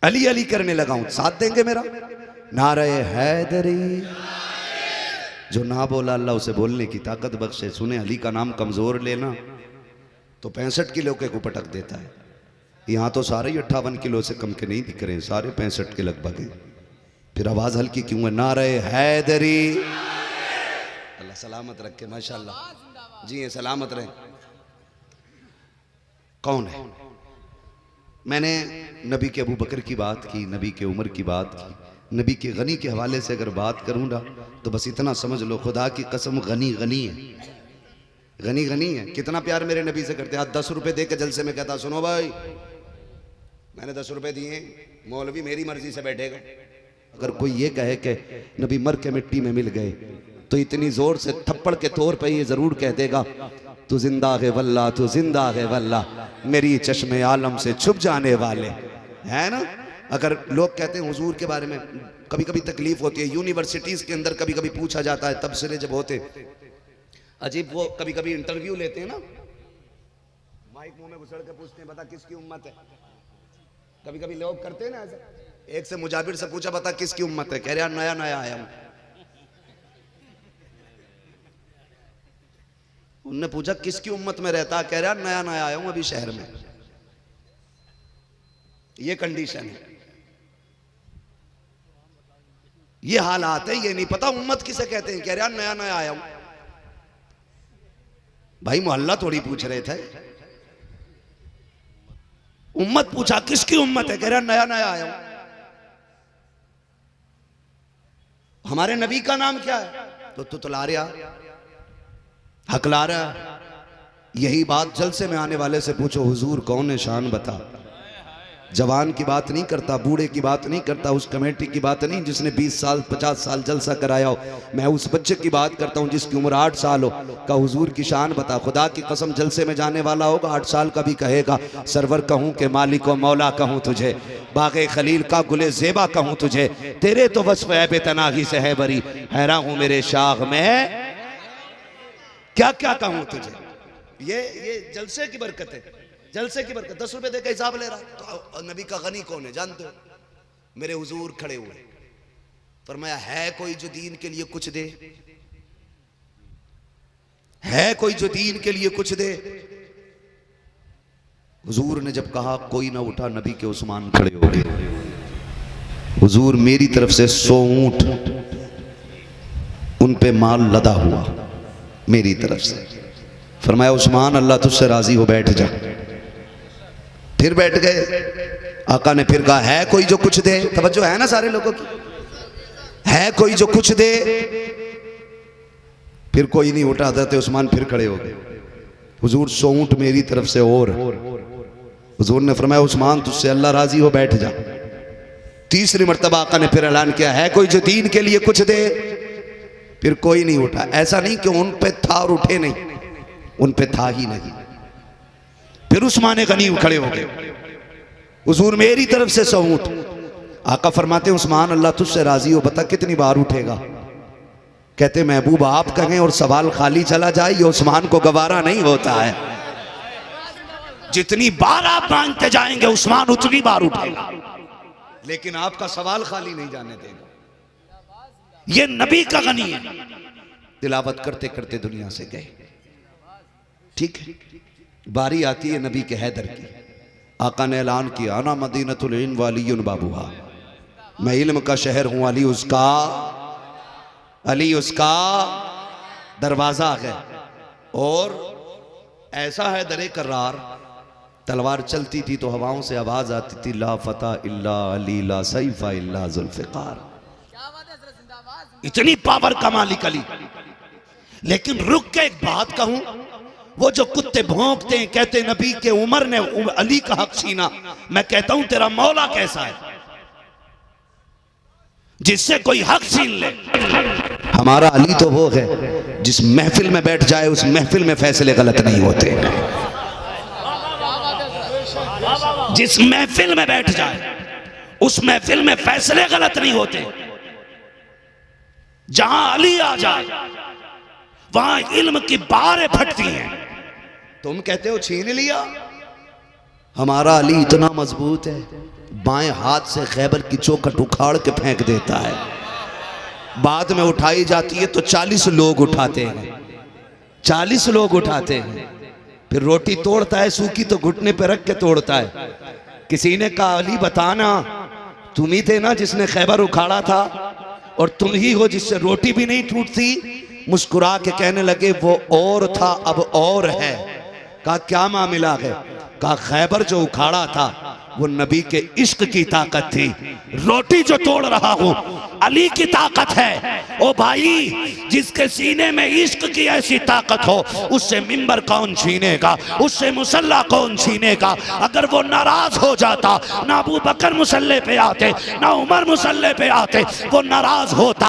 अली अली करने लगा हूं, साथ देंगे मेरा? नारे हैदरी। जो ना बोला अल्लाह उसे बोलने की ताकत बख्शे। सुने अली का नाम कमजोर लेना तो 65 किलो के को पटक देता है। यहाँ तो सारे ही 58 किलो से कम के नहीं दिख रहे, सारे 65 के लगभग हैं। फिर आवाज हल्की क्यों है? नारे हैदरी। अल्लाह सलामत रखे, माशाल्लाह जी, ये सलामत रहे। कौन है? मैंने नबी के अबू बकर की बात की, नबी के उमर की बात की, नबी के गनी के हवाले से अगर बात करूँ ना तो बस इतना समझ लो, खुदा की कसम गनी गनी है, गनी गनी है। कितना प्यार मेरे नबी से करते हैं। आज 10 रुपए दे के जलसे में कहता, सुनो भाई मैंने 10 रुपए दिए, मौलवी मेरी मर्जी से बैठेगा। अगर कोई ये कहे कि नबी मर के मिट्टी में मिल गए तो इतनी जोर से थप्पड़ के तौर पे ये जरूर कह देगा, तू जिंदा है वल्ला, तू जिंदा है वल्ला, मेरी चश्मे आलम से छुप जाने वाले, है ना। अगर लोग कहते हैं हुजूर के बारे में, कभी कभी तकलीफ होती है। यूनिवर्सिटीज के अंदर कभी कभी पूछा जाता है, तबसरे जब होते अजीब, वो कभी कभी इंटरव्यू लेते हैं ना, माइक मुंह में घुसड़ के पूछते हैं बता किसकी उम्मत है। कभी कभी लोग करते हैं ना ऐसा। एक से मुजाबिर से पूछा बता किसकी उम्मत है, कह रहा नया नया आया हूं। उनने पूछा किसकी उम्मत में रहता, कह रहा नया नया आया हूं अभी शहर में। ये कंडीशन है, ये हालात है, ये नहीं पता उम्मत किसे कहते हैं, कह रहा नया नया आया हूं। भाई मोहल्ला थोड़ी पूछ रहे थे, उम्मत पूछा किसकी उम्मत है, कह रहा नया नया आया हूं। हमारे नबी का नाम क्या है? तो तुतला रहा, हकला रहा। यही बात जलसे में आने वाले से पूछो, हुजूर कौन है शान बता। जवान की बात नहीं करता, बूढ़े की बात नहीं करता, उस कमेटी की बात नहीं जिसने 20 साल 50 साल जलसा कराया हो। मैं उस बच्चे की बात करता हूं जिसकी उम्र 8 साल हो, का हुजूर की शान बता। खुदा की कसम जलसे में जाने वाला होगा 8 साल का भी कहेगा, सरवर कहूं के मालिक व मौला कहूं तुझे, बागे खलील का गुले जेबा कहूं तुझे, तेरे तो वस्फ है बेतनाही से है बरी, हैरान हूं मेरे शाख में क्या क्या कहूं तुझे। ये जलसे की बरकत है, जलसे की बरकत। 10 रुपए देकर हिसाब ले रहा। तो नबी का गनी कौन है जानते हो? मेरे हुजूर खड़े हुए, फरमाया है कोई जो दीन के लिए कुछ दे, है कोई जो दीन के लिए कुछ दे। हुजूर ने जब कहा कोई ना उठा, नबी के उस्मान खड़े हो गए। हुजूर मेरी तरफ से 100 ऊंट उन पे माल लदा हुआ मेरी तरफ से। फरमाया उस्मान अल्लाह तुझसे राजी हो, बैठ जा। फिर बैठ गए। आका ने फिर कहा है कोई जो कुछ दे। तवज्जो है ना सारे लोगों की? है कोई जो कुछ दे। फिर कोई नहीं उठा, हज़रत उस्मान फिर खड़े हो गए। हुजूर 100 ऊंट मेरी तरफ से और। हुजूर ने फरमाया उस्मान तुझसे अल्लाह राजी हो, बैठ जा। तीसरी मर्तबा आका ने फिर ऐलान किया है कोई जो दीन के लिए कुछ दे। फिर कोई नहीं उठा। ऐसा नहीं कि उन पे था और उठे नहीं, उन पे था ही नहीं। फिर उस्मान गनी खड़े हो गए। हुजूर मेरी तरफ से 100 ऊंट। आका फरमाते उस्मान अल्लाह तुझसे राजी हो, बता कितनी बार उठेगा। कहते महबूब आप कहें और सवाल खाली चला जाए, ये उस्मान को गवारा नहीं होता है। जितनी बार आप मांगते जाएंगे उस्मान उतनी बार उठेगा, लेकिन आपका सवाल खाली नहीं जाने देगा। ये नबी का गनी है। तिलावत करते करते दुनिया से गए। ठीक है, बारी आती है नबी के हैदर की। आका ने ऐलान किया अना मदीनतुल इल्म वालियुन बाबूहा, मैं इल्म का शहर हूं, अली उसका दरवाजा है। और ऐसा है दरे करार, तलवार चलती थी तो हवाओं से आवाज आती थी ला फता इल्ला अली, ला सैफा इल्ला जुल्फिकार। इतनी पावर का मालिक अली। लेकिन रुक के एक बात कहूं, वो जो कुत्ते भौंकते हैं कहते नबी के उमर ने अली का हक छीना, मैं कहता हूं तेरा मौला कैसा है जिससे कोई हक छीन ले। हमारा अली तो वो है जिस महफिल में बैठ जाए उस महफिल में फैसले गलत नहीं होते। जिस महफिल में बैठ जाए उस महफिल में फैसले गलत नहीं होते। जहां अली आ जाए वहां इल्म की बारें फटती हैं। तुम कहते हो छीन लिया, हमारा अली इतना मजबूत है बाएं हाथ से खैबर की चौखट उखाड़ के फेंक देता है। बाद में उठाई जाती है तो 40 लोग उठाते हैं, 40 लोग उठाते हैं। फिर रोटी तोड़ता है सूखी तो घुटने पे रख के तोड़ता है। किसी ने कहा अली बताना, तुम ही थे ना जिसने खैबर उखाड़ा था, और तुम ही हो जिससे रोटी भी नहीं टूटती। मुस्कुरा के कहने लगे वो और था अब और है। कहा क्या मामला है? कहा खैबर जो उखाड़ा था वो नबी के इश्क की ताकत थी, रोटी जो तोड़ रहा हूं अली की ताकत है। ओ भाई, जिसके सीने में इश्क की ऐसी ताकत हो उससे मिंबर कौन छीनेगा, उससे मुसल्ला कौन छीनेगा। अगर वो नाराज हो जाता, ना अबू बकर मुसल्ले पे आते, ना उमर मुसल्ले पे आते, वो नाराज होता,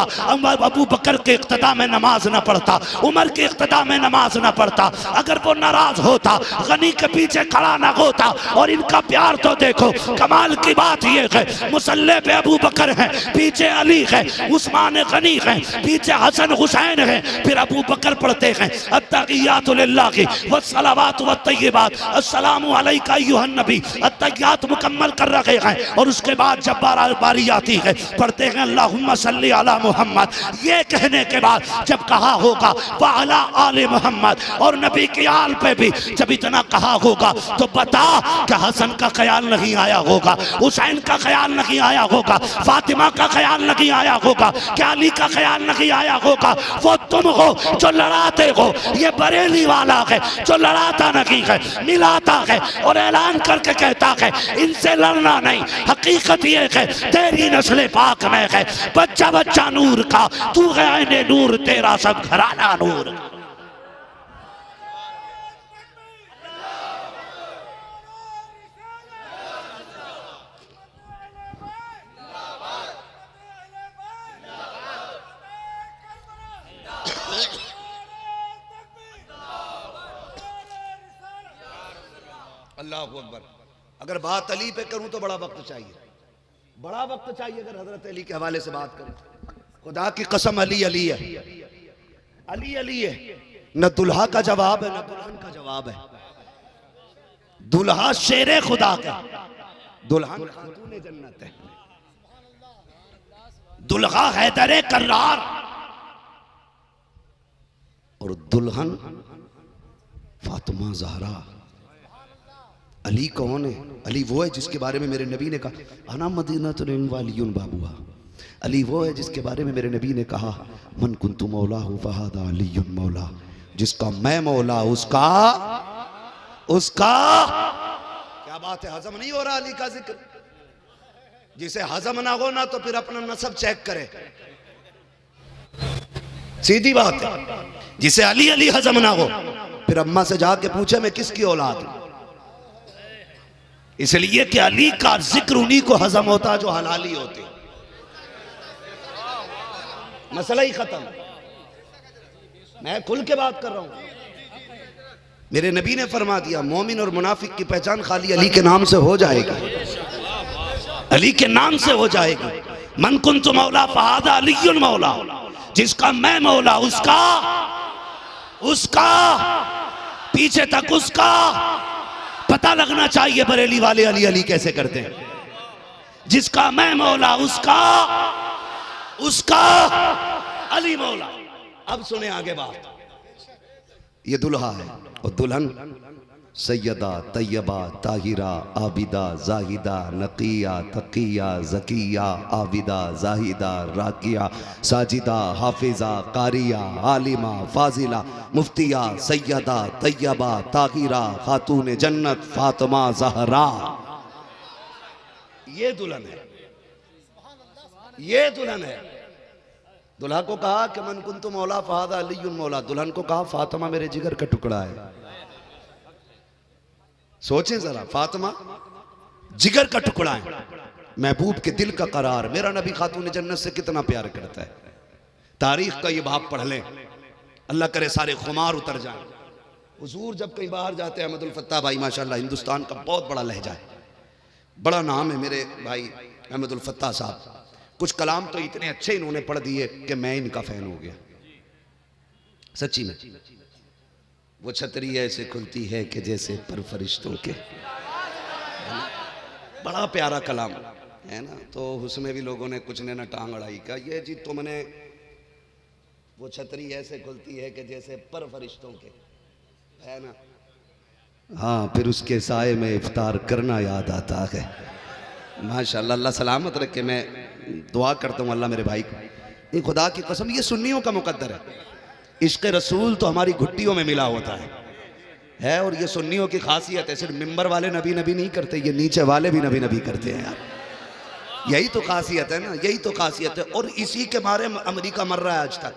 अबू बकर के इक्तदा में नमाज ना पढ़ता, उमर के इक्तदा में नमाज ना पढ़ता। अगर वो नाराज होता, गनी के पीछे खड़ा ना होता। और इनका प्यार तो देखो, कमाल की बात ये है, मुसल्ले पे अबू बकर है, पीछे अली है, उस्मान गनी है, पीछे हसन हुसैन है, फिर अबू बकर पढ़ते हैं अत्तहियातु लिल्लाहि वस्सलावातु वत्तय्यिबात अस्सलामु अलैका अय्युहन नबी। अत्तहियात मुकम्मल कर रहे हैं और उसके बाद जब बारी आती है पढ़ते हैं अल्लाहुम्मा सल्ली अला मुहम्मद। ये कहने के बाद जब कहा होगा वअला आले मुहम्मद, और नबी के आल पे भी जब इतना कहा होगा तो बता क्या हसन का ख्याल नहीं आया होगा, हुसैन का ख्याल नहीं आया होगा, फातिमा का ख्याल नहीं आया होगा, क्या अली का ख्याल नहीं आया होगा। वो तुम हो जो लड़ाते हो, ये बरेली वाला है जो लड़ाता नहीं है, मिलाता है और ऐलान करके कहता है इनसे लड़ना नहीं। हकीकत ये है तेरी नस्ल पाक में है, बच्चा बच्चा नूर का, तू है ऐने नूर, तेरा सब घराना नूर। अल्लाह अकबर। अगर बात अली पे करूं तो बड़ा वक्त चाहिए, बड़ा वक्त चाहिए। अगर हजरत अली के हवाले से बात करें, खुदा की कसम अली अली है, अली अली है। न दुल्हा का जवाब है न दुल्हन का जवाब है। दुल्हा शेरे खुदा का, दुल्हन खातूने जन्नत है। दुल्हा हैदरे कर्रार और दुल्हन फातिमा ज़हरा। अली कौन है? अली वो है जिसके बारे में मेरे नबी ने कहा अना मदीनतुन वालियुन बाबुहा। अली वो है जिसके बारे में मेरे नबी ने कहा मन कुन्तु मौला हु फहादा अलीयुन मौला। जिसका मैं मौला उसका उसका क्या बात है, हजम नहीं हो रहा अली का जिक्र। जिसे हजम ना हो ना तो फिर अपना नसब चेक करे, सीधी बात है। जिसे अली अली हजम ना हो फिर अम्मा से जाके पूछे मैं किसकी औलाद हूं। इसलिए कि अली का जिक्र उन्हीं को हजम होता जो हलाली होते, मसला ही खत्म। मैं खुल के बात कर रहा हूं। मेरे नबी ने फरमा दिया मोमिन और मुनाफिक की पहचान खाली अली के नाम से हो जाएगी, अली के नाम से हो जाएगी। मन कुन्तु मौला फहादा अलीयुन मौला। जिसका मैं मौला उसका उसका पीछे तक उसका पता लगना चाहिए। बरेली वाले अली अली कैसे करते हैं। जिसका मैं मौला उसका उसका अली मौला। अब सुने आगे बात। ये दुल्हा है और दुल्हन सैयदा तैयबा ताहिरा आबिदा जाहिदा नकिया तकिया जकिया आबिदा जाहिदा राकिया साजिदा हाफिजा कारिया आलिमा फाजिला मुफ्तिया सैयदा तैयबा ताहिरा खातून जन्नत फातिमा ज़हरा। ये दुल्हन है, ये दुल्हन है। दुल्हा को कहा कि मन कुन्तु मौला फहादा अलीयुन मौला। दुल्हन को कहा फातिमा मेरे जिगर का टुकड़ा है। सोचें जरा, फातिमा जिगर का टुकड़ा है, महबूब के दिल का करार। मेरा नबी खातून जन्नत से कितना प्यार करता है। तारीख का ये बाप पढ़ लें, अल्लाह करे सारे खुमार उतर जाएं। हुजूर जब कहीं बाहर जाते हैं, अहमदुल फत्ताह भाई माशाल्लाह हिंदुस्तान का बहुत बड़ा लहजा है, बड़ा नाम है मेरे भाई अहमदुल फत्ताह साहब। कुछ कलाम तो इतने अच्छे इन्होंने पढ़ दिए कि मैं इनका फैन हो गया सच्ची में। वो छतरी ऐसे खुलती है कि जैसे पर फरिश्तों के, बड़ा प्यारा कलाम है ना। तो उसमें भी लोगों ने कुछ ने ना टांग अड़ाई का, ये जी तुमने वो छतरी ऐसे खुलती है कि जैसे पर फरिश्तों के, है ना। हाँ, फिर उसके साए में इफ्तार करना याद आता है। माशाल्लाह, अल्लाह सलामत रखे। मैं दुआ करता हूँ अल्लाह मेरे भाई को, ये खुदा की कसम ये सुन्नियों का मुकद्दर है। इश्क रसूल तो हमारी घुट्टियों में मिला होता है। और ये सुन्नियों की खासियत है। सिर्फ मिंबर वाले नबी नबी नहीं करते, ये नीचे वाले भी नबी नबी करते हैं यार। यही तो खासियत है ना, यही तो खासियत है। और इसी के मारे अमेरिका मर रहा है आज तक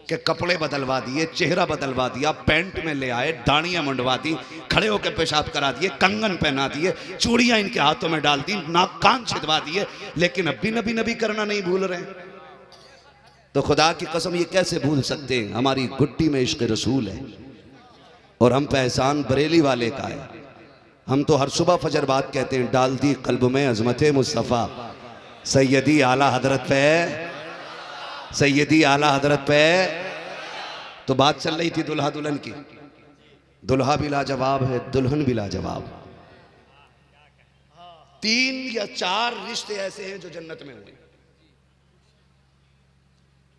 कि कपड़े बदलवा दिए, चेहरा बदलवा दिया, पैंट में ले आए, दाढ़ियां मुंडवा दी, खड़े होकर पेशाब करा दिए, कंगन पहना दिए, चूड़ियां इनके हाथों में डाल दी, नाक कान छिदवा दिए, लेकिन अब भी नबी नबी करना नहीं भूल रहे। तो खुदा की कसम ये कैसे भूल सकते हैं? हमारी गुट्टी में इश्क रसूल है और हम पे एहसान बरेली वाले का है। हम तो हर सुबह फजर बात कहते हैं, डाल दी कल्ब में अजमत मुस्तफ़ा, सैयदी आला हजरत पे, सैयदी आला हजरत पे। तो बात चल रही थी दुल्हा दुल्हन की। दुल्हा भी लाजवाब है, दुल्हन भी लाजवाब। 3 या 4 रिश्ते ऐसे हैं जो जन्नत में हुए,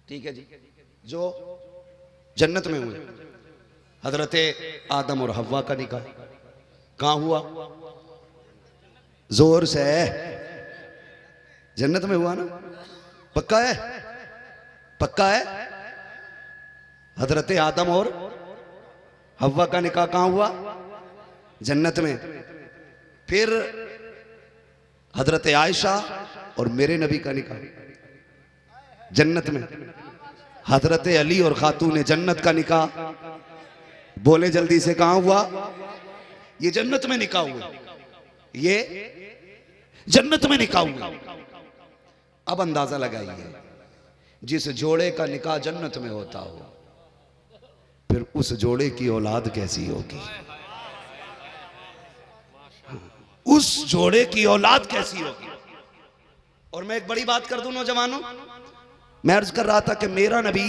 ठीक है जी, जो जन्नत में हुए। हजरत आदम और हव्वा का निकाह कहां हुआ? जोर से जन्नत में हुआ ना, पक्का है, पक्का है। हजरत आदम और हव्वा का निकाह कहां हुआ? जन्नत में। फिर हजरत आयशा और मेरे नबी का निकाह जन्नत में। हजरत अली और खातून जन्नत का निकाह, बोले जल्दी से, कहां हुआ? ये जन्नत में निकाह हुआ, ये जन्नत में निकाह हुआ। अब अंदाजा लगाइए, जिस जोड़े का निकाह जन्नत में होता हो, फिर उस जोड़े की औलाद कैसी होगी? उस जोड़े की औलाद कैसी होगी? और मैं एक बड़ी बात कर दूं नौजवानों, मैं अर्ज कर रहा था कि मेरा नबी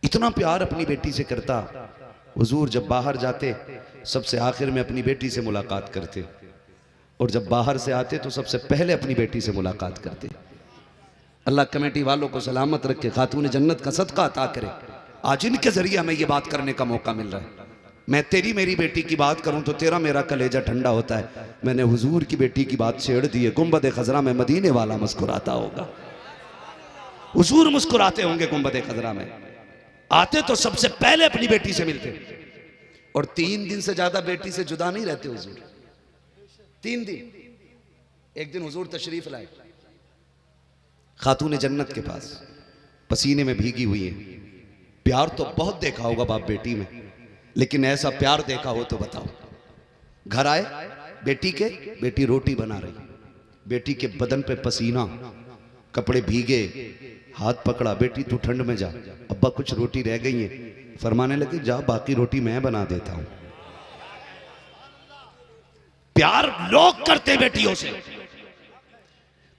इतना प्यार अपनी बेटी से करता, हुजूर जब बाहर जाते सबसे आखिर में अपनी बेटी से मुलाकात करते, और जब बाहर से आते तो सबसे पहले अपनी बेटी से मुलाकात करते। अल्लाह कमेटी वालों को सलामत रखे, खातून जन्नत का सदका अता करे। आज इनके जरिए हमें यह बात करने का मौका मिल रहा है। मैं तेरी मेरी बेटी की बात करूं तो तेरा मेरा कलेजा ठंडा होता है। मैंने हुजूर की बेटी की बात छेड़ दी है, गुंबद खजरा में मदीने वाला मुस्कुराता होगा, हुजूर मुस्कुराते होंगे गुंबद खजरा में। आते तो सबसे पहले अपनी बेटी से मिलते, और 3 दिन से ज्यादा बेटी से जुदा नहीं रहते हुजूर। 3 दिन। एक दिन हुजूर तशरीफ लाए खातून जन्नत के पास, पसीने में भीगी हुई है। प्यार तो बहुत देखा होगा बाप बेटी में, लेकिन ऐसा प्यार देखा हो तो बताओ। घर आए बेटी के, बेटी रोटी बना रही, बेटी के बदन पे पसीना, कपड़े भीगे, हाथ पकड़ा, बेटी तू ठंड में जा, अब्बा कुछ रोटी रह गई है। फरमाने लगे जा बाकी रोटी मैं बना देता हूं। प्यार लोग करते बेटियों से।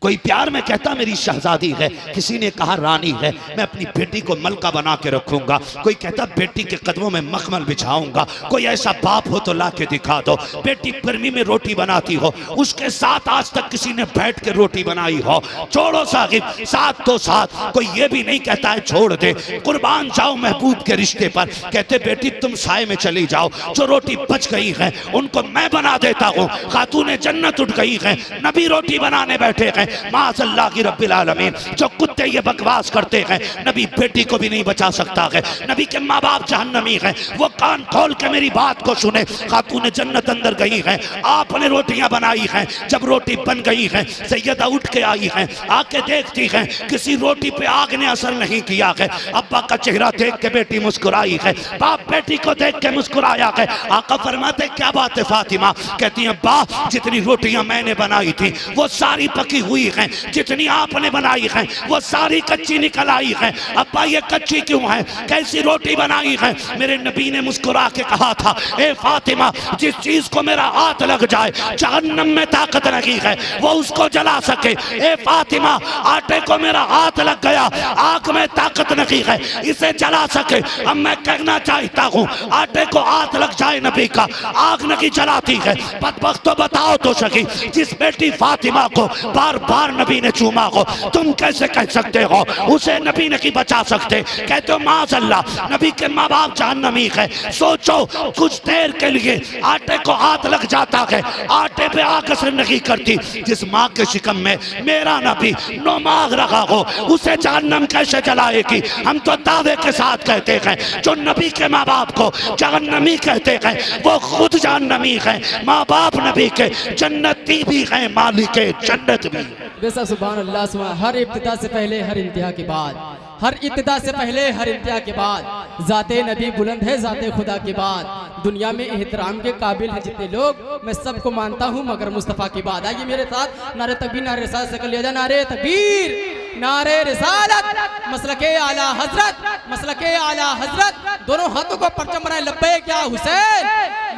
कोई प्यार में कहता मेरी शहजादी है, किसी ने कहा रानी है, मैं अपनी बेटी को मलका बना के रखूंगा। कोई कहता बेटी के कदमों में मखमल बिछाऊंगा। कोई ऐसा बाप हो तो ला के दिखा दो। बेटी गर्मी में रोटी बनाती हो, उसके साथ आज तक किसी ने बैठ के रोटी बनाई हो। छोड़ो साहिब, साथ तो साथ। कोई ये भी नहीं कहता है छोड़ दे, कुर्बान जाओ महबूब के रिश्ते पर। कहते बेटी तुम साए में चली जाओ, जो रोटी बच गई है उनको मैं बना देता हूँ। खातून जन्नत उठ गई है, नबी रोटी बनाने बैठे हैं। माज़अल्लाह की रब्बिल आलमीन, जो कुत्ते ये बकवास करते हैं नबी बेटी को भी नहीं बचा सकता है। नबी के माँ बाप जहन्नमी हैं, वो कान खोल के मेरी बात को सुने। खातून जन्नत अंदर गई हैं, आपने रोटियां बनाई हैं। जब रोटी बन गई है, सैयदा उठ के आई हैं, आके देखती हैं किसी रोटी पे आग ने असर नहीं किया है। अब्बा का चेहरा देख के बेटी मुस्कुराई है, बाप बेटी को देख के मुस्कुराया है। आका फरमाते क्या बात है फातिमा? कहती है अब्बा जितनी रोटियां मैंने बनाई थी वो सारी पकी हुई हुई है, जितनी आपने बनाई है वो सारी कच्ची निकल आई है। अब्बा ये कच्ची क्यों है, कैसी रोटी बनाई है? मेरे नबी ने मुस्कुरा के कहा था, ए फातिमा, जिस चीज को मेरा हाथ लग जाए जहन्नम में ताकत नहीं है वो उसको जला सके। ए फातिमा, आटे को मेरा हाथ लग गया, आग में ताकत नहीं है इसे जला सके। अब मैं कहना चाहता हूँ, आटे को हाथ लग जाए नबी का, आग नहीं जलाती है। बदबख्त तो बताओ तो सही, जिस बेटी फातिमा को बार बार नबी ने चूमा हो, तुम कैसे कह सकते हो उसे नबी नहीं बचा सकते? कहते हो माज़अल्लाह नबी के माँ बाप जहन्नमी है। सोचो कुछ देर के लिए आटे को हाथ लग जाता है, आटे पे आग असर नहीं करती। जिस माँ के शिकम में मेरा नबी नौमाग रहा हो उसे जहन्नम कैसे जलाएगी? हम तो दावे के साथ कहते हैं, जो नबी के माँ बाप को जहन्नमी कहते हैं वो खुद जहन्नमी है। माँ बाप नबी के जन्नती भी हैं, मालिक जन्नत भी। बेशक सुभान अल्लाह, सुभान। हर इब्तिदा से पहले हर इंतहा के बाद, हर इब्तिदा से पहले हर इंतहा के बाद ज़ाते नबी बुलंद है, ज़ाते खुदा के बाद। दुनिया में एहतराम के काबिल है जितने लोग, मैं सबको मानता हूँ मगर मुस्तफ़ा की बात। आइए मेरे साथ नारे तकबीर, नारे रिसालत से कर लिया जाए। नारे तकबीर, नारे रिसालत, मसलके आला हजरत, मसलके आला हजरत। दोनों हाथों को परचम बनाए, लब्बैक या हुसैन,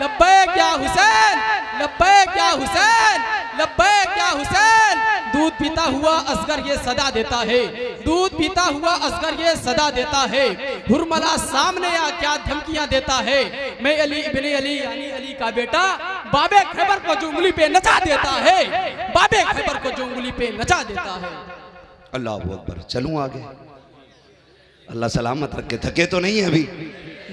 लब्बैक या हुसैन, लब्बैक या हुसैन, लब्बैक या हुसैन। दूध पीता हुआ असगर ये सदा देता है, दूध पीता हुआ असगर ये सदा देता है। हुरमला सामने आ क्या धमकियां देता है। मैं अली इब्ने अली यानी अली का बेटा, बाबे खैबर को जो उंगली पे नचा देता है, बाबे खैबर को जो उंगली पे नचा देता है। अल्लाह अकबर। चलूं आगे, अल्लाह सलामत रखे। थके तो नहीं है अभी?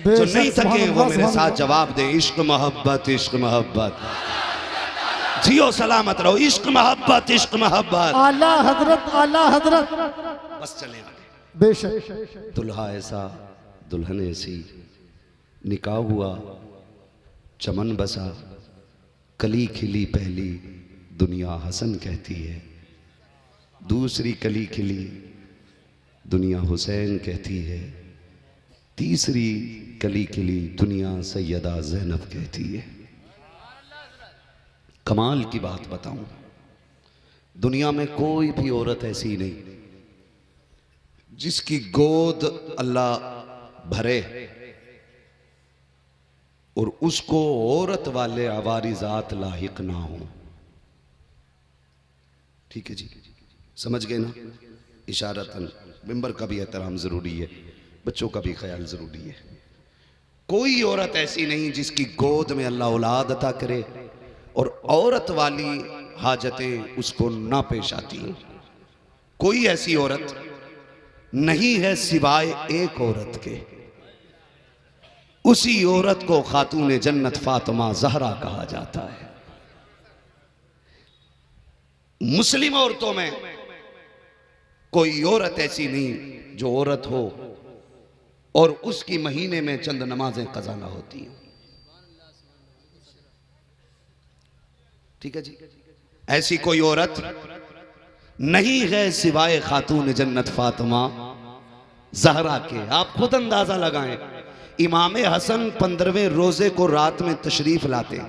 जो नहीं थके वो मेरे साथ जवाब दे, इश्क मोहब्बत, इश्क मोहब्बत। जियो सलामत रहो, इश्क मोहब्बत, इश्क मोहब्बत। आला हजरत, आला हजरत। बस चले आगे। बेशक। दुल्हा ऐसा, दुल्हन ऐसी, निकाह हुआ, चमन बसा, कली खिली पहली, दुनिया हसन कहती है। दूसरी कली खिली, दुनिया हुसैन कहती है। तीसरी कली खिली, दुनिया सैयदा ज़ैनब कहती है। कमाल की बात बताऊं, दुनिया में कोई भी औरत ऐसी नहीं जिसकी गोद अल्लाह भरे और उसको औरत वाले अवारिजात लाहिक ना हो। ठीक है जी, समझ गए ना? इशारतन। मिंबर का भी एहतराम जरूरी है, बच्चों का भी ख्याल जरूरी है। कोई औरत ऐसी नहीं जिसकी गोद में अल्लाह औलाद अता करे और औरत वाली हाजतें उसको ना पेश आती। कोई ऐसी औरत नहीं है सिवाय एक औरत के। उसी औरत को खातून जन्नत फातिमा ज़हरा कहा जाता है। मुस्लिम औरतों में कोई औरत ऐसी नहीं जो औरत हो और उसकी महीने में चंद नमाजें कज़ा ना होती हैं। ठीक है जी, ऐसी कोई औरत नहीं है सिवाय खातून जन्नत फातिमा ज़हरा के। आप खुद अंदाजा लगाएं, इमाम हसन 15वें रोजे को रात में तशरीफ लाते,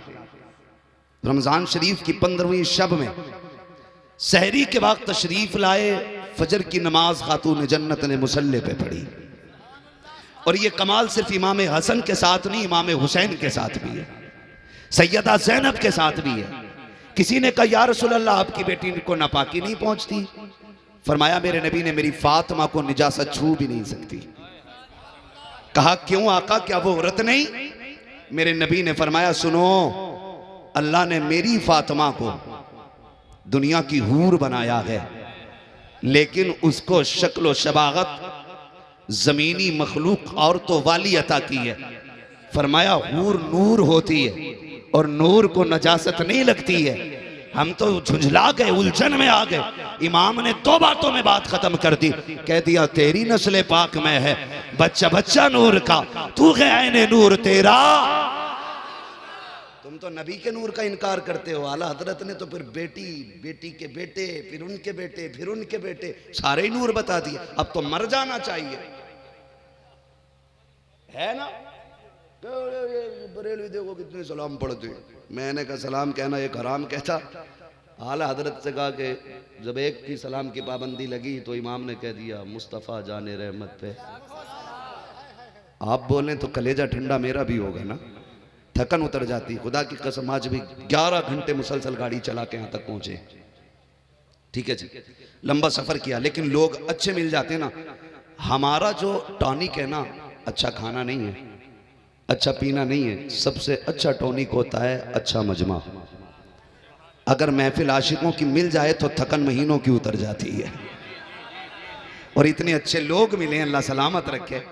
रमजान शरीफ की 15वीं शब में सहरी के वक्त तशरीफ लाए। फजर की नमाज खातून जन्नत ने मुसल्ले पे पढ़ी। और ये कमाल सिर्फ इमाम हसन के साथ नहीं, इमाम हुसैन के साथ भी है, सैयदा ज़ैनब के साथ भी है। किसी ने कहा या रसूल अल्लाह, आपकी बेटी को नापाकी नहीं पहुंचती? फरमाया मेरे नबी ने मेरी फातिमा को निजासत छू भी नहीं सकती। कहा क्यों आका, क्या वो औरत नहीं? मेरे नबी ने फरमाया सुनो, अल्लाह ने मेरी फातिमा को दुनिया की हूर बनाया है, लेकिन उसको शक्ल शबागत जमीनी मखलूक औरतों वाली अता की है। फरमाया हूर नूर होती है और नूर को नजासत नहीं लगती है। हम तो झुंझला गए, उलझन में आ गए। इमाम ने 2 बातों में बात खत्म कर दी। कह दिया तेरी नस्ल पाक में है बच्चा बच्चा नूर का, तू है ऐने नूर तेरा। तुम तो नबी के नूर का इनकार करते हो। आला हजरत ने तो फिर बेटी, बेटी के बेटे, फिर उनके बेटे, फिर उनके बेटे, सारे ही नूर बता दिए। अब तो मर जाना चाहिए, है ना? बरेलवी देखो कितने सलाम पढ़ते। मैंने कहा सलाम कहना एक हराम कहता, आला हजरत से कहा कि जब एक की सलाम की पाबंदी लगी तो इमाम ने कह दिया मुस्तफ़ा जाने रहमत पे। आप बोलें तो कलेजा ठंडा मेरा भी होगा ना, थकन उतर जाती। खुदा की कसम आज भी 11 घंटे मुसलसल गाड़ी चला के यहाँ तक पहुंचे। ठीक है जी, लंबा सफर किया, लेकिन लोग अच्छे मिल जाते ना। हमारा जो टॉनिक है ना, अच्छा खाना नहीं है, अच्छा पीना नहीं है, सबसे अच्छा टॉनिक होता है अच्छा मजमा। अगर महफिल आशिकों की मिल जाए तो थकन महीनों की उतर जाती है। और इतने अच्छे लोग मिले, अल्लाह सलामत रखे।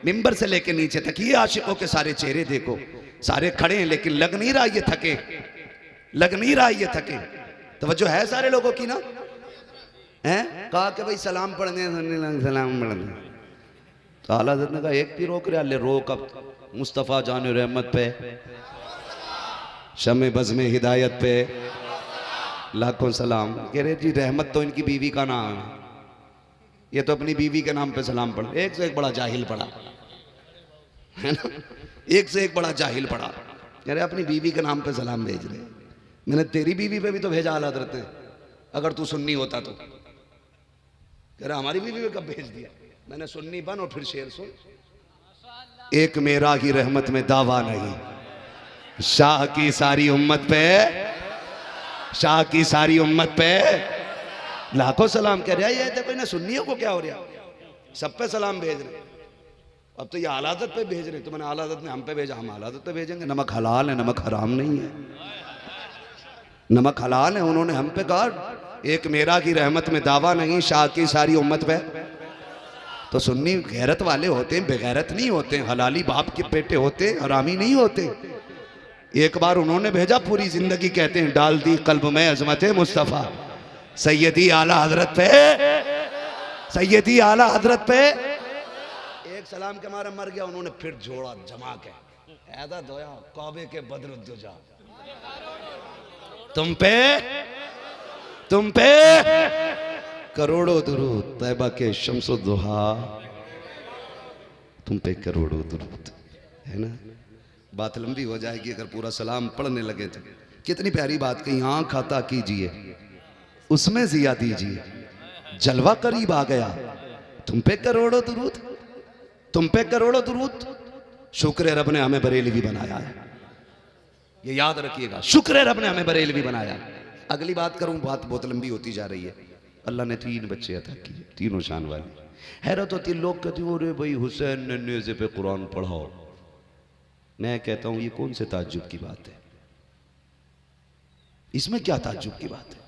मिंबर से लेके नीचे तक ये आशिकों के सारे चेहरे देखो, सारे खड़े हैं, लेकिन लग नहीं रहा ये थके, लग नहीं रहा ये थके। तवज्जो है सारे लोगों की ना, हैं? कहा कि भाई सलाम पढ़ने, सलाम पढ़ने। तो आला हज़रत ने कहा एक भी रोक रहा, ले रोक अब। मुस्तफ़ा जाने रहमत पे, शमे बज़्मे हिदायत पे लाखों सलाम। कह रहे जी रहमत तो इनकी बीवी का नाम है, ये तो अपनी बीवी के नाम पे सलाम पढ़। एक से एक बड़ा जाहिल पड़ा है ना, एक से एक बड़ा जाहिल पड़ा। कह रहे अपनी बीवी के नाम पे सलाम भेज रहे। मैंने तेरी बीवी पे भी तो भेजा आला हज़रत ने, अगर तू सुन्नी होता तो। कह रहा हमारी बीवी पे कब भेज दिया? मैंने सुन्नी बन और फिर शेर सुन। एक मेरा ही रहमत में दावा नहीं, शाह की सारी उम्मत पे, शाह की सारी उम्मत पे लाखों सलाम। कह रहा है ये देखो ना सुन्नियों को क्या हो रहा, सब पे सलाम भेज रहे। अब तो ये आला हज़रत पे भेज रहे, तो मैंने आला हज़रत ने हम पे भेजा, हम आला हज़रत पे भेजेंगे। नमक हलाल है, नमक हराम नहीं है, नमक हलाल है। उन्होंने हम पे कहा एक मेरा की रहमत में दावा नहीं, शाह की सारी उम्मत पे। तो सुन्नी गैरत वाले होते हैं, बेगैरत नहीं होते, हलाली बाप के बेटे होते, हरामी नहीं होते। एक बार उन्होंने भेजा, पूरी जिंदगी कहते हैं डाल दी कल्ब में अजमत मुस्तफ़ा। सैयदी आला हजरत पे, सैयदी आला हजरत पे एक सलाम के मारे मर गया। उन्होंने फिर जोड़ा जमा के ऐदा दोया कौबे के बदरुद्दुजा, तुम पे करोड़ों दुरूद, तैबा के शम्सुद्दुहा, तुम पे करोड़ों दुरूद, है ना। बात लंबी हो जाएगी अगर पूरा सलाम पढ़ने लगे तो। कितनी प्यारी बात कही, आँख आता कीजिए उसमें जिया दीजिए, जलवा करीब आ गया, तुम पे करोड़ों दुरूद, तुम पे करोड़ों दुरूद। शुक्र है रब ने हमें बरेलवी बनाया है, ये याद रखिएगा, शुक्र है रब ने हमें बरेलवी बनाया। अगली बात करूं, बात बहुत लंबी होती जा रही है। अल्लाह ने 3 बच्चे अता किए, तीनों शान वाले। हैरत होती, लोग कहते हो रे भाई हुसैन ने नेज़े पे कुरान पढ़ाओ। मैं कहता हूं ये कौन से ताज्जुब की बात है, इसमें क्या ताज्जुब की बात है?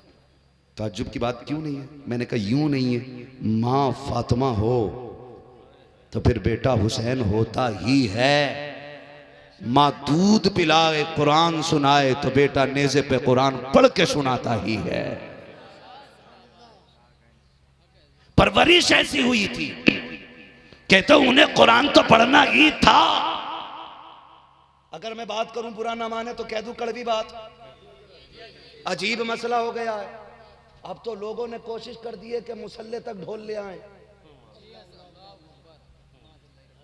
ताज्जुब की बात क्यों नहीं है? मैंने कहा यूं नहीं है, माँ फातिमा हो तो फिर बेटा हुसैन होता ही है। माँ दूध पिलाए कुरान सुनाए तो बेटा नेज़े पे कुरान पढ़ के सुनाता ही है। परवरिश ऐसी हुई थी, कहते उन्हें कुरान तो पढ़ना ही था। अगर मैं बात करूं बुरा ना माने तो कह दूं कड़वी बात, अजीब मसला हो गया है। अब तो लोगों ने कोशिश कर दी है कि मुसल्ले तक ढोल ले आए,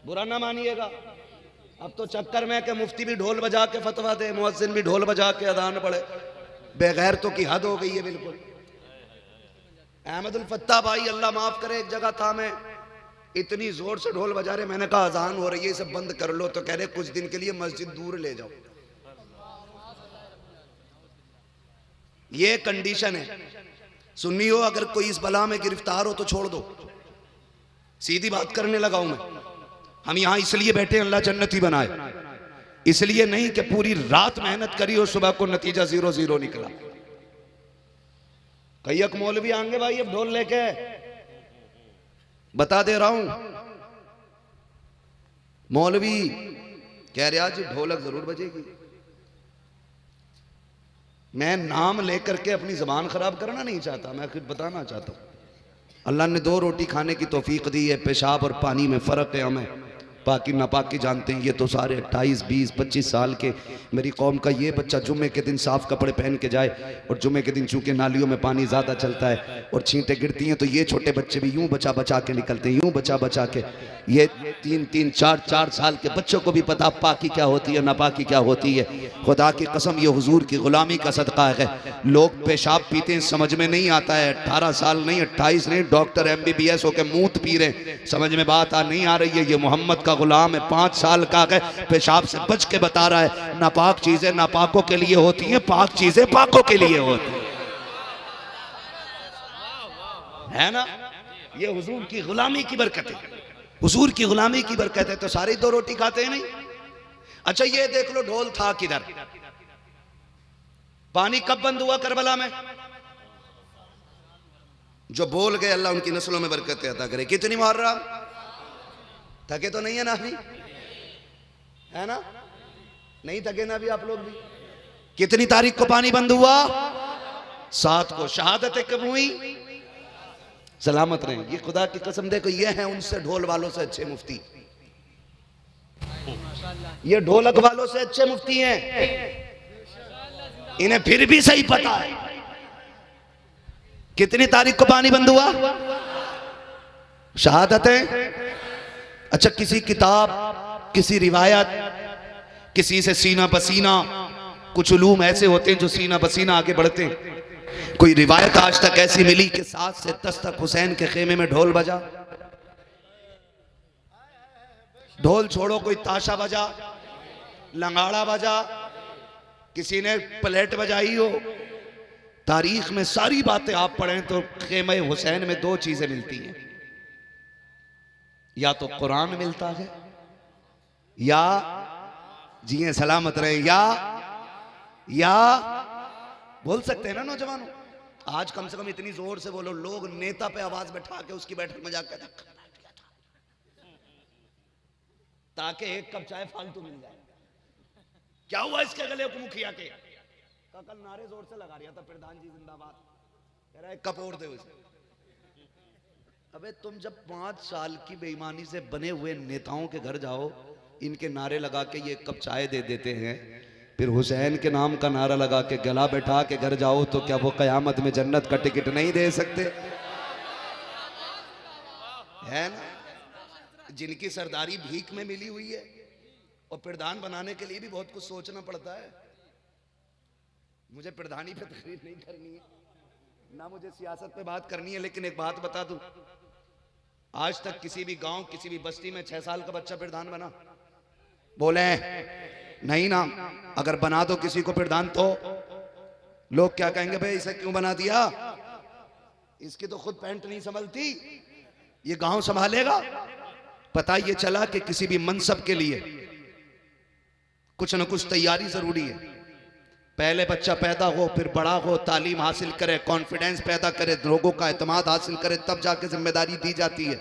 बुरा ना मानिएगा। अब तो चक्कर में कि मुफ्ती भी ढोल बजा के फतवा दे, मुअज्जिन भी ढोल बजा के अजान पढ़े, बेगैरतों की हद हो गई है बिल्कुल। अहमदुल फत्ता भाई अल्लाह माफ करे, एक जगह था, मैं इतनी जोर से ढोल बजा रहे, मैंने कहा अजान हो रही है सब बंद कर लो, तो कह रहे कुछ दिन के लिए मस्जिद दूर ले जाओ। ये कंडीशन है। सुन्नी हो अगर कोई इस बला में गिरफ्तार हो तो छोड़ दो, सीधी बात करने लगा हूं मैं। हम यहां इसलिए बैठे अल्लाह जन्नती बनाए, इसलिए नहीं कि पूरी रात मेहनत करी और सुबह को नतीजा 0-0 निकला। कई एक मौलवी आएंगे भाई अब ढोल लेके, बता दे रहा हूं, मौलवी कह रहे आज ढोलक जरूर बजेगी। मैं नाम लेकर के अपनी जबान खराब करना नहीं चाहता, मैं खुद बताना चाहता हूं। अल्लाह ने 2 रोटी खाने की तौफीक दी है, पेशाब और पानी में फर्क है हमें, पाकी नापाकी जानते हैं। ये तो सारे 28, 20, 25 साल के मेरी कौम का ये बच्चा जुम्मे के दिन साफ कपड़े पहन के जाए, और जुम्मे के दिन चूंकि नालियों में पानी ज़्यादा चलता है और छींटें गिरती हैं, तो ये छोटे बच्चे भी यूं बचा बचा के निकलते हैं, यूं बचा बचा के। ये 3-3, 4-4 साल के बच्चों को भी पता पाकी क्या होती है, नापाकी क्या होती है। खुदा की कसम, ये हुजूर की गुलामी का सदका है। लोग पेशाब पीते हैं, समझ में नहीं आता है। 18 साल नहीं, 28 नहीं, डॉक्टर MBBS होकर मूत पी रहे, समझ में बात नहीं आ रही है। ये मोहम्मद का गुलाम है, 5 साल का है, पेशाब से बच के बता रहा है नापाक चीजें नापाकों के लिए होती हैं, पाक चीजें पाकों के लिए होती है ना। ये हुजूर की गुलामी की बरकत है, हुजूर की गुलामी की बरकत है। तो सारे 2 रोटी खाते हैं नहीं। अच्छा ये देख लो, ढोल था किधर? पानी कब बंद हुआ करबला में? जो बोल गए अल्लाह उनकी नस्लों में बरकत अता करे। कितनी मुहर्रम? थके तो नहीं है ना अभी, है ना? नहीं थके ना अभी आप लोग भी? कितनी तारीख को पानी बंद हुआ? 7 को। शहादत कब हुई? सलामत रहे। ये खुदा की कसम, देखो ये है उनसे ढोल वालों से अच्छे मुफ्ती, ये ढोलक वालों से अच्छे मुफ्ती हैं। इन्हें फिर भी सही पता है कितनी तारीख को पानी बंद हुआ। शहादत है। अच्छा किसी किताब, किसी रिवायत, किसी से सीना पसीना, कुछ उलूम ऐसे होते हैं जो सीना पसीना आगे बढ़ते हैं। कोई रिवायत आज तक ऐसी मिली कि 7 से 10 तक हुसैन के खेमे में ढोल बजा। ढोल छोड़ो, कोई ताशा बजा, लंगाड़ा बजा, किसी ने प्लेट बजाई हो। तारीख में सारी बातें आप पढ़ें तो खेमे हुसैन में 2 चीजें मिलती हैं, या तो कुरान मिलता है, या जिए सलामत रहे, या बोल सकते हैं ना नौजवानों, आज कम से कम इतनी जोर से बोलो, लोग नेता पे आवाज बैठा के उसकी बैठक में जाकर ताकि एक कप चाय फालतू मिल जाए। क्या हुआ इसके गले को मुखिया के? कल नारे जोर से लगा रहा था, प्रधान जी जिंदाबाद, कह रहा है कप और दे उसे। अबे तुम जब 5 साल की बेईमानी से बने हुए नेताओं के घर जाओ, इनके नारे लगा के ये कप चाय दे देते हैं, फिर हुसैन के नाम का नारा लगा के गला बैठा के घर जाओ, तो क्या वो कयामत में जन्नत का टिकट नहीं दे सकते? है ना? जिनकी सरदारी भीख में मिली हुई है, और प्रधान बनाने के लिए भी बहुत कुछ सोचना पड़ता है। मुझे प्रधानी पे तकरीर नहीं करनी है, ना मुझे सियासत पे बात करनी है, लेकिन एक बात बता दूं, आज तक किसी भी गांव, किसी भी बस्ती में 6 साल का बच्चा प्रधान बना? बोले नहीं ना। अगर बना दो किसी को प्रधान, तो लोग क्या कहेंगे, भाई इसे क्यों बना दिया, इसकी तो खुद पैंट नहीं संभलती, ये गांव संभालेगा? पता ये चला कि किसी भी मनसब के लिए कुछ न कुछ तैयारी जरूरी है। पहले बच्चा पैदा हो, फिर बड़ा हो, तालीम हासिल करे, कॉन्फिडेंस पैदा करे, लोगों का एतमाद हासिल करे, तब जाके जिम्मेदारी दी जाती है।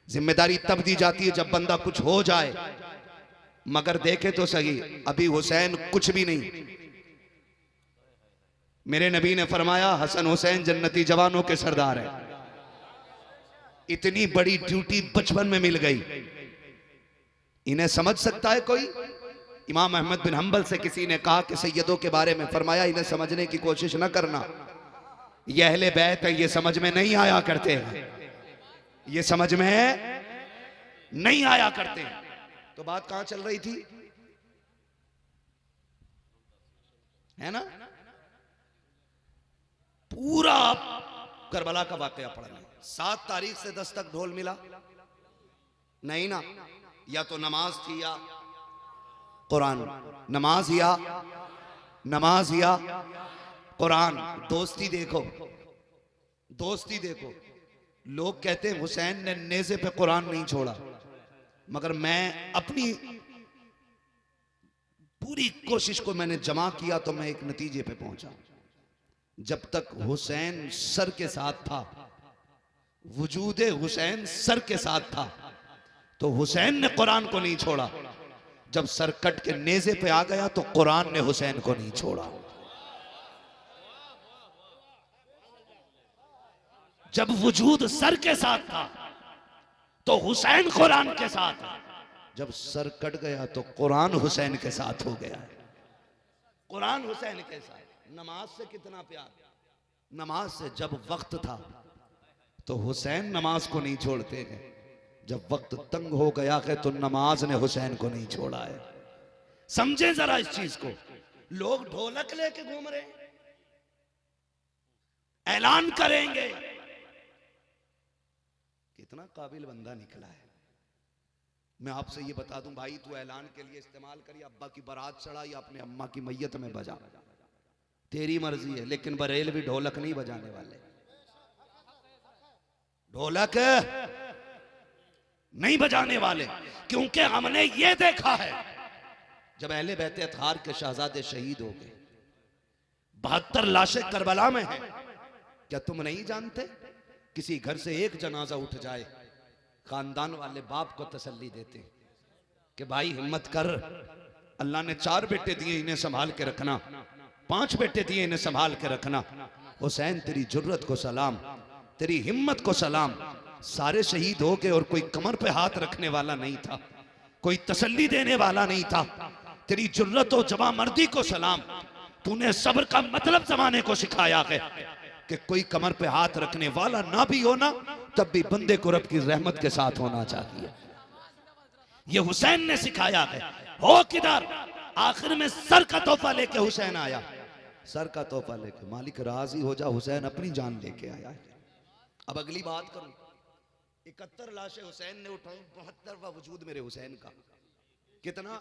जिम्मेदारी तब दी जाती है जब बंदा कुछ हो जाए। मगर देखे तो सही, अभी हुसैन कुछ भी नहीं। मेरे नबी ने फरमाया हसन हुसैन जन्नती जवानों के सरदार है। इतनी बड़ी ड्यूटी बचपन में मिल गई, इन्हें समझ सकता है कोई? इमाम अहमद बिन हंबल से किसी ने कहा कि सैयदों के बारे में, फरमाया इन्हें समझने की कोशिश न करना, ये अहले बैत है, ये समझ में नहीं आया करते हैं, ये समझ में नहीं आया करते हैं। तो बात कहां चल रही थी, है ना? पूरा करबला का वाकया पढ़ना। 7 तारीख से 10 तक ढोल मिला नहीं ना, या तो नमाज थी या कुरान, नमाज या कुरान। दोस्ती देखो, दोस्ती देखो। लोग कहते हैं हुसैन ने नेज़े पे कुरान नहीं छोड़ा, मगर मैं अपनी पूरी कोशिश को मैंने जमा किया तो मैं एक नतीजे पे पहुंचा। जब तक हुसैन सर के साथ था, वजूदे हुसैन सर के साथ था, तो हुसैन ने कुरान को नहीं छोड़ा। जब सर कट के नेज़े पे आ गया तो कुरान ने हुसैन को नहीं छोड़ा। जब वजूद सर के साथ था तो हुसैन कुरान के साथ है। जब सर कट गया तो कुरान हुसैन के साथ हो गया है। कुरान हुसैन के साथ। नमाज से कितना प्यार, नमाज से जब वक्त था तो हुसैन नमाज को नहीं छोड़ते हैं, जब वक्त तंग हो गया है तो नमाज ने हुसैन को नहीं छोड़ा है। समझे जरा इस चीज को। लोग ढोलक लेके घूम रहे हैं, ऐलान करेंगे। कितना काबिल बंदा निकला है। मैं आपसे ये बता दूं भाई, तू ऐलान के लिए इस्तेमाल करिए, अब्बा की बारात चढ़ा या अपने अम्मा की मैयत में बजा, तेरी मर्जी है। लेकिन बरेल भी ढोलक नहीं बजाने वाले, ढोलक नहीं बजाने वाले, क्योंकि हमने ये देखा है जब अहले बैत अतहार के शहजादे शहीद हो गए, 72 लाशें करबला में हैं। क्या तुम नहीं जानते? किसी घर से एक जनाजा उठ जाए, खानदान वाले बाप को तसल्ली देते कि भाई हिम्मत कर, अल्लाह ने 4 बेटे दिए, इन्हें संभाल के रखना, 5 बेटे दिए, इन्हें संभाल के रखना। हुसैन तेरी जुर्रत को सलाम, तेरी हिम्मत को सलाम। सारे शहीद हो गए और कोई कमर पे हाथ रखने वाला नहीं था, कोई तसल्ली देने वाला नहीं था। तेरी जुर्रत और जवामर्दी को सलाम। तूने सब्र का मतलब जमाने को सिखाया है कि कोई कमर पे हाथ रखने वाला ना भी होना, तब भी बंदे को रब की रहमत के साथ होना चाहिए। ये हुसैन ने सिखाया है। हो किधर? आखिर में सर का तोहफा लेके हुसैन आया, सर का तोहफा लेके। मालिक राजी हो जा, हुसैन अपनी जान लेके आया है। अब अगली बात करूं, 71 लाशें हुसैन ने उठाई, 72वां वजूद मेरे हुसैन का। कितना?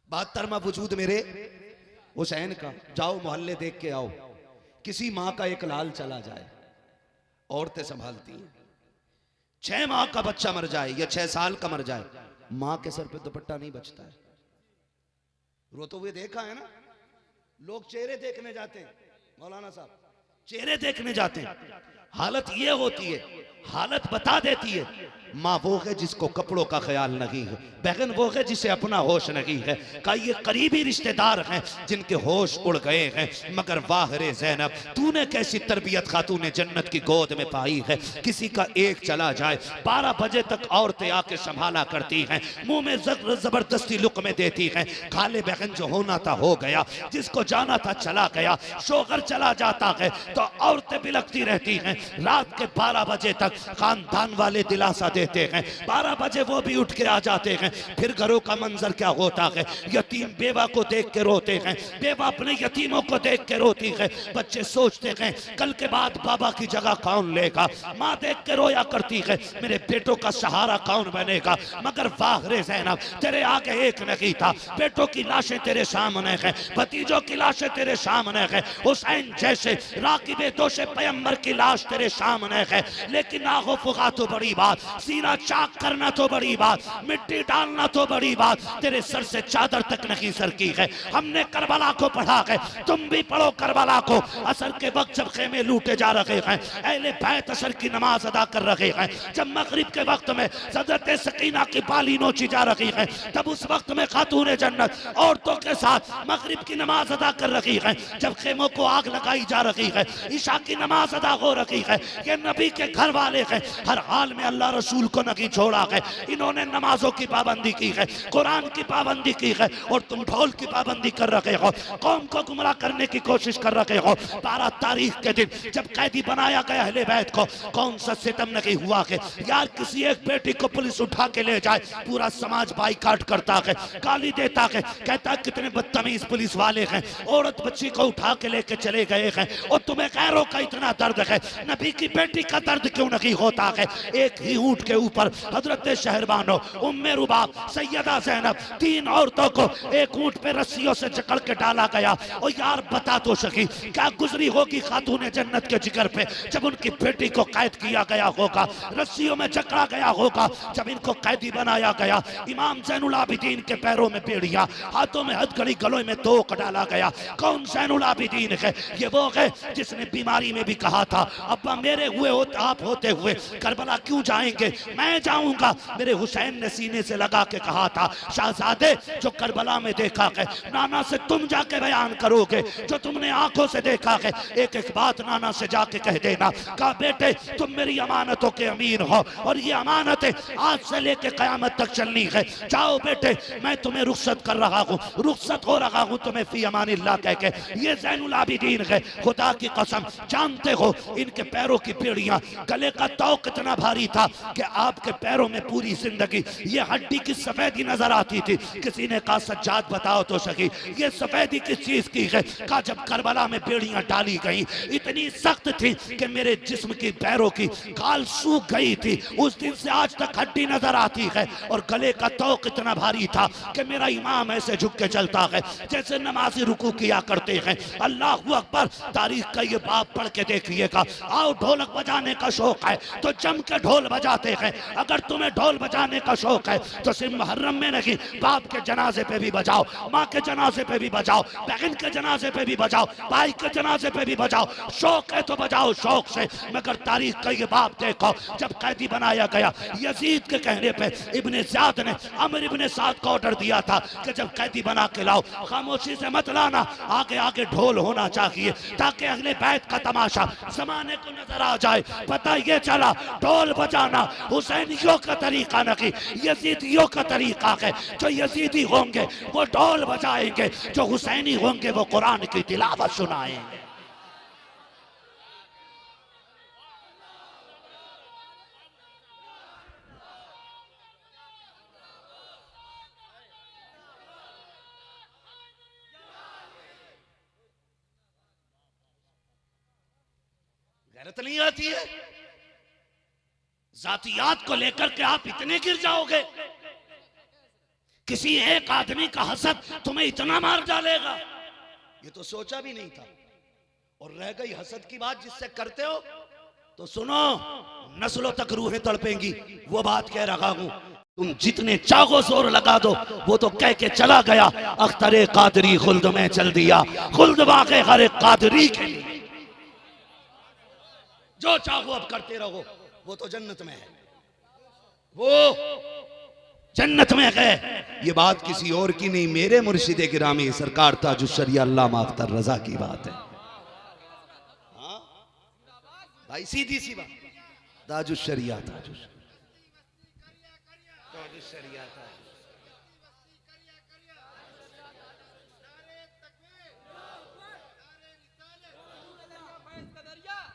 72वां वजूद मेरे हुसैन का। जाओ मोहल्ले देख के आओ, किसी माँ का एक लाल चला जाए, औरतें संभालती हैं। 6 माह का बच्चा मर जाए या 6 साल का मर जाए, माँ के सर पे दुपट्टा नहीं बचता है। रोते हुए देखा है ना, लोग चेहरे देखने जाते हैं, मौलाना साहब चेहरे देखने जाते हैं। हालत ये होती है, हालत बता देती है। माँ वो है जिसको कपड़ों का ख्याल नहीं है, बहन वो है जिसे अपना होश नहीं है। का ये करीबी रिश्तेदार हैं जिनके होश उड़ गए हैं। मगर वाह रे ज़ैनब, तूने कैसी तरबियत खातून जन्नत की गोद में पाई है। किसी का एक चला जाए, 12 बजे तक औरतें आके संभाला करती हैं, मुंह में जबरदस्ती लुक़्मे देती हैं। खाले बहन जो होना था हो गया, जिसको जाना था चला गया, शोहर चला जाता है तो औरतें बिलखती रहती हैं। रात के 12 बजे तक खानदान वाले दिलासा देते हैं, 12 बजे वो भी उठ के आ जाते हैं। फिर घरों का मंजर क्या होता है, यतीम बेवा को देख के रोते हैं, बेवा अपने यतीमों को देख के रोती है। बच्चे सोचते हैं कल के बाद बाबा की जगह कौन लेगा। माँ देख के रोया करती है, मेरे बेटों का सहारा कौन बनेगा। मगर वाह रे ज़ैनब, तेरे आगे एक नहीं था। बेटों की लाशें तेरे सामने हैं, भतीजों की लाशें तेरे सामने हैं, हुसैन जैसे राकिबे दोषे पैगंबर की लाश तेरे सामने है। लेकिन आगो फुगा तो बड़ी बात, सीना चाक करना तो बड़ी बात, मिट्टी डालना तो बड़ी बात, तेरे सर से चादर तक नहीं सरकी है। हमने करबला को पढ़ा है, तुम भी पढ़ो करबला को। असर के वक्त जब खेमे लूटे जा रहे हैं, अहले बैत असर की नमाज अदा कर रहे हैं, जब मगरिब के वक्त में हज़रत सकीना की बाली नोची जा रही है, तब उस वक्त में खातून जन्नत औरतों के साथ मगरिब की नमाज अदा कर रही है, जब खेमों को आग लगाई जा रही है, ईशा की नमाज अदा हो रही है। ये नबी के घर वाले हैं, हर हाल में अल्लाह रसूल को नहीं छोड़ा है। इन्होंने नमाजों की पाबंदी की है, कुरान की पाबंदी की है, और तुम ढोल की पाबंदी कर रहे हो, कौम को गुमराह करने की कोशिश कर रहे हो। 12 तारीख के दिन जब कैदी बनाया गया अहले बैत को, कौन सा सितम नहीं हुआ है यार। किसी एक बेटी को पुलिस उठा के ले जाए, पूरा समाज बाइकाट करता है, गाली देता है, कहता कितने बदतमीज पुलिस वाले हैं। औरत बच्ची को उठा के लेके चले गए हैं, और तुम्हें गैरों का इतना दर्द है, नबी की बेटी का दर्द क्यों नहीं होता है। एक ही ऊंट के ऊपर हजरत शहरबानो, उम्मे रुबाब, सैयदा ज़ैनब, 3 औरतों को एक ऊंट पे रस्सियों से जकड़ के डाला गया। और यार बता तो सकी क्या गुजरी होगी खातून जन्नत के जिगर पे जब उनकी बेटी को कैद किया गया होगा, रस्सियों में जकड़ा गया होगा, जब इनको कैदी बनाया गया। इमाम ज़ैनुल आबिदीन के पैरों में बेड़िया, हाथों में हथकड़ी, गलों में तोक डाला गया। कौन ज़ैनुल आबिदीन है? ये वो है जिस जिसने बीमारी में भी कहा था अब्बा मेरे हुए आप होते हुए करबला क्यों जाएंगे, मैं जाऊंगा। मेरे हुसैन ने सीने से लगा के कहा था शहजादे जो करबला में देखा है नाना से तुम जाके बयान करोगे, जो तुमने आंखों से देखा है एक एक बात नाना से जाके कह देना। कहा बेटे तुम मेरी अमानतों के अमीन हो और ये अमानतें आज से लेके कयामत तक चलनी है। जाओ बेटे मैं तुम्हें रुखसत कर रहा हूँ, रुखसत हो रहा हूँ तुम्हें फी अमानिल्लाह कह के। ये ज़ैनुल आबिदीन है, खुदा की कसम जानते हो इनके पैरों की पीढ़ियां, गले का तौक इतना भारी था कि आपके पैरों में पूरी जिंदगी ये हड्डी की सफेदी नजर आती थी। किसी ने कहा सज्जाद बताओ तो सही ये सफेदी किस चीज की है। कहा जब करबला में बेड़ियां डाली गई इतनी सख्त थी कि मेरे जिस्म की पैरों की खाल सूख गई थी, उस दिन से आज तक हड्डी नजर आती है। और गले का तौक इतना भारी था कि मेरा इमाम ऐसे झुक के चलता है जैसे नमाजी रुकू किया करते हैं। अल्लाह अकबर, तारीख का ये बाप पढ़ के देखिएगा। आओ ढोलक बजाने का शौक है तो जम के ढोल बजाते हैं, अगर तुम्हें ढोल बजाने का शौक है तो सिर्फ मुहर्रम में नहीं बाप के जनाजे पे भी बजाओ, माँ के जनाजे पे भी बजाओ, बहन के जनाजे पे भी बजाओ, भाई के जनाजे पे भी बजाओ। शौक है तो बजाओ शौक से। मगर तारीख का ये बाप देखो, जब कैदी बनाया गया यजीद के कहने पे इब्ने ज़ियाद ने अमर इब्ने साद को ऑर्डर दिया था कि जब कैदी बना के लाओ खामोशी से मत लाना, आगे आगे ढोल होना चाहिए ताकि अगले बैत का तमाशा जमाने को नजर आ जाए। पता ये चला ढोल बजाना हुसैनियों का तरीका नहीं, यजीदियों का तरीका है। जो यजीदी होंगे वो ढोल बजाएंगे, जो हुसैनी होंगे वो कुरान की तिलावत सुनाएंगे। गैरत नहीं आती है? जातियात को लेकर के आप इतने गिर जाओगे? किसी एक आदमी का हसद तुम्हें इतना मार डालेगा, ये तो सोचा भी नहीं था। और रह गई हसद की बात जिससे करते हो, तो सुनो नस्लों तक रूहें तड़पेंगी, वो बात कह रहा हूं। तुम जितने चाहो जोर लगा दो, वो तो कह के चला गया अख्तरे कादरी खुल्द में चल दिया, खुल्द बाक़े हर कादरी के लिए। जो चाहो अब करते रहो, वो तो जन्नत में है, वो जन्नत में है। ये बात किसी और की नहीं, मेरे मुर्शिद गिरामी सरकार ताजुश्शरिया अल्लामा अख्तर रजा की बात है। हाँ भाई सीधी सी बात, ताजुश्शरिया ताजुश्शरिया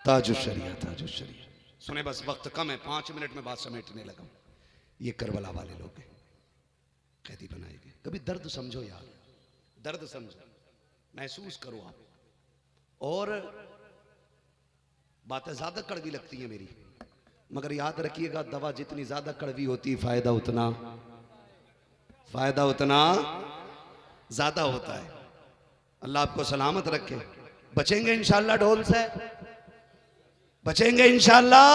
ताजुश्शरिया ताजुश्शरिया। सुने बस वक्त कम है, 5 मिनट में बात समेटने लगा। ये करबला वाले लोग हैं, कैदी बनाए गए। कभी दर्द समझो यार, दर्द समझो, महसूस करो आप। और बातें ज्यादा कड़वी लगती हैं मेरी, मगर याद रखिएगा दवा जितनी ज्यादा कड़वी होती है फायदा उतना ज्यादा होता है। अल्लाह आपको सलामत रखे। बचेंगे इंशाअल्लाह ढोल से, बचेंगे इंशाअल्लाह,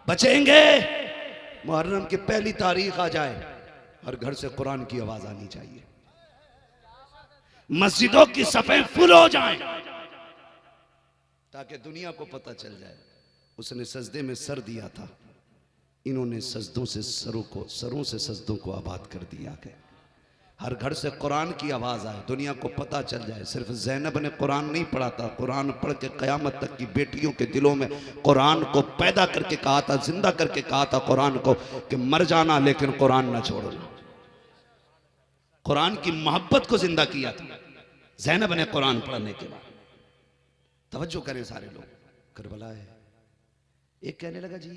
बचेंगे। मुहर्रम की पहली तारीख आ जाए, हर घर से कुरान की आवाज आनी चाहिए, मस्जिदों की सफें फुल हो जाएं, ताकि दुनिया को पता चल जाए उसने सजदे में सर दिया था, इन्होंने सजदों से सरों से सजदों को आबाद कर दिया है। हर घर से कुरान की आवाज आए, दुनिया को पता चल जाए। सिर्फ ज़ैनब ने कुरान नहीं पढ़ा था, कुरान पढ़ के क़यामत तक की बेटियों के दिलों में कुरान को पैदा करके कहा था, जिंदा करके कहा था कुरान को कि मर जाना लेकिन कुरान ना छोड़ना। कुरान की मोहब्बत को जिंदा किया था ज़ैनब ने कुरान पढ़ने के बाद। तवज्जो करें सारे लोग, करबला है। एक कहने लगा जी